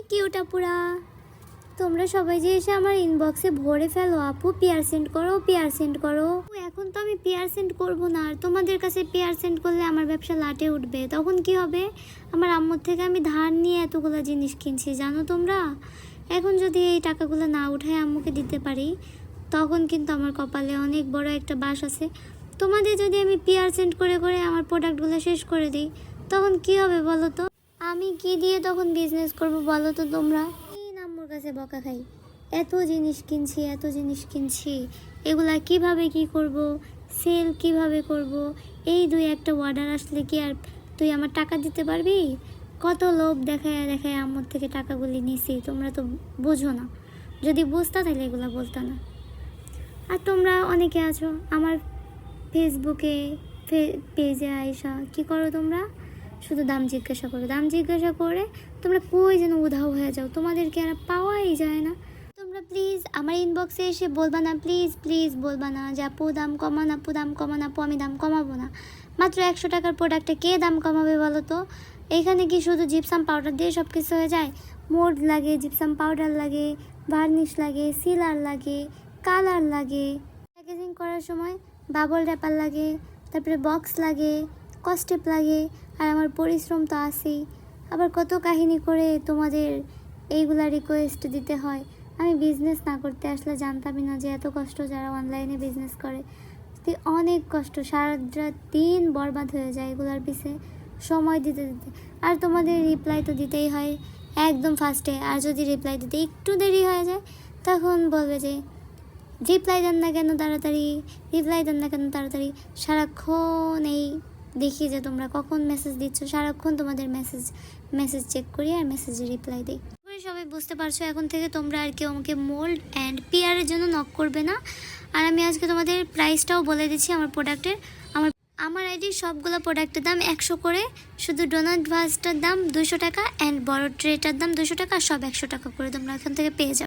Cute আপুরা, তোমরা সবাই যে এসে আমার ইনবক্সে ভরে ফেলো আপু পিয়ার সেন্ড করো, পিয়ার সেন্ড করো। এখন তো আমি পিয়ার সেন্ড করবো না, আর তোমাদের কাছে পিয়ার সেন্ড করলে আমার ব্যবসা লাটে উঠবে। তখন কি হবে? আমার আম্মুর থেকে আমি ধার নিয়ে এতগুলো জিনিস কিনছি জানো তোমরা। এখন যদি এই টাকাগুলো না উঠায় আম্মুকে দিতে পারি, তখন কিন্তু আমার কপালে অনেক বড় একটা বাস আছে। তোমাদের যদি আমি পিয়ার সেন্ড করে করে আমার প্রোডাক্টগুলো শেষ করে দিই, তখন কি হবে বলো তো? আমি কি দিয়ে তখন বিজনেস করব বলো তো তোমরা? এই আম্মুর কাছে বকা খাই, এত জিনিস কিনছি, এত জিনিস কিনছি, এগুলা কিভাবে কি করব, সেল কিভাবে করব? এই দুই একটা অর্ডার আসলে কি আর তুই আমার টাকা দিতে পারবি? কত লোভ দেখায় দেখায় আম্মুর থেকে টাকাগুলি নিছি, তোমরা তো বোঝো না। যদি বুঝতা তাহলে এগুলো বলতা না। আর তোমরা অনেকে আছো আমার ফেসবুকে পেজে আইসা কি করো তোমরা? শুধু দাম জিজ্ঞাসা করো, দাম জিজ্ঞাসা করে তোমরা কই যেন উধাও হয়ে যাও, তোমাদেরকে আর পাওয়াই যায় না। তোমরা প্লিজ আমার ইনবক্সে এসে বলবা না, প্লিজ প্লিজ বলবা না যে আপু দাম কমান, আপু দাম কমান, আপু আমি দাম কমাবো না। মাত্র 100 টাকার প্রোডাক্টে কে দাম কমাবে বলো তো? এখানে কি শুধু জিপসাম পাউডার দিয়ে সব কিছু হয়ে যায়? মোল্ড লাগে, জিপসাম পাউডার লাগে, ভার্নিশ লাগে, সিলার লাগে, কালার লাগে, প্যাকেজিং করার সময় বাবল র্যাপার লাগে, তারপরে বক্স লাগে, কস্টেপ লাগে, আর আমার পরিশ্রম তো আছেই। আবার কত কাহিনী করে তোমাদের এইগুলা রিকোয়েস্ট দিতে হয়। আমি বিজনেস না করতে আসলে জানতামই না যে এত কষ্ট যারা অনলাইনে বিজনেস করে। অনেক কষ্ট, সারা দিন বরবাদ হয়ে যায় এগুলার পিছে সময় দিতে দিতে। আর তোমাদের রিপ্লাই তো দিতেই হয় একদম ফার্স্টে, আর যদি রিপ্লাই দিতে একটু দেরি হয়ে যায় তখন বলবে যে রিপ্লাই দেন না কেন তাড়াতাড়ি, রিপ্লাই দেন না কেন তাড়াতাড়ি। সারাক্ষণ এই দেখি যে তোমরা কখন মেসেজ দিচ্ছ, সারাক্ষণ তোমাদের মেসেজ চেক করি আর মেসেজে রিপ্লাই দিই। সবাই বুঝতে পারছো এখন থেকে তোমরা আর কেউ আমাকে মোল্ড অ্যান্ড পিয়ারের জন্য নক করবে না। আর আমি আজকে তোমাদের প্রাইসটাও বলে দিচ্ছি আমার প্রোডাক্টের। আমার আইডির সবগুলো প্রোডাক্টের দাম 100 করে, শুধু ডোনাট ভাসটার দাম 200 টাকা অ্যান্ড বড় ট্রেটার দাম 200 টাকা, সব 100 টাকা করে তোমরা এখান থেকে পেয়ে যাও।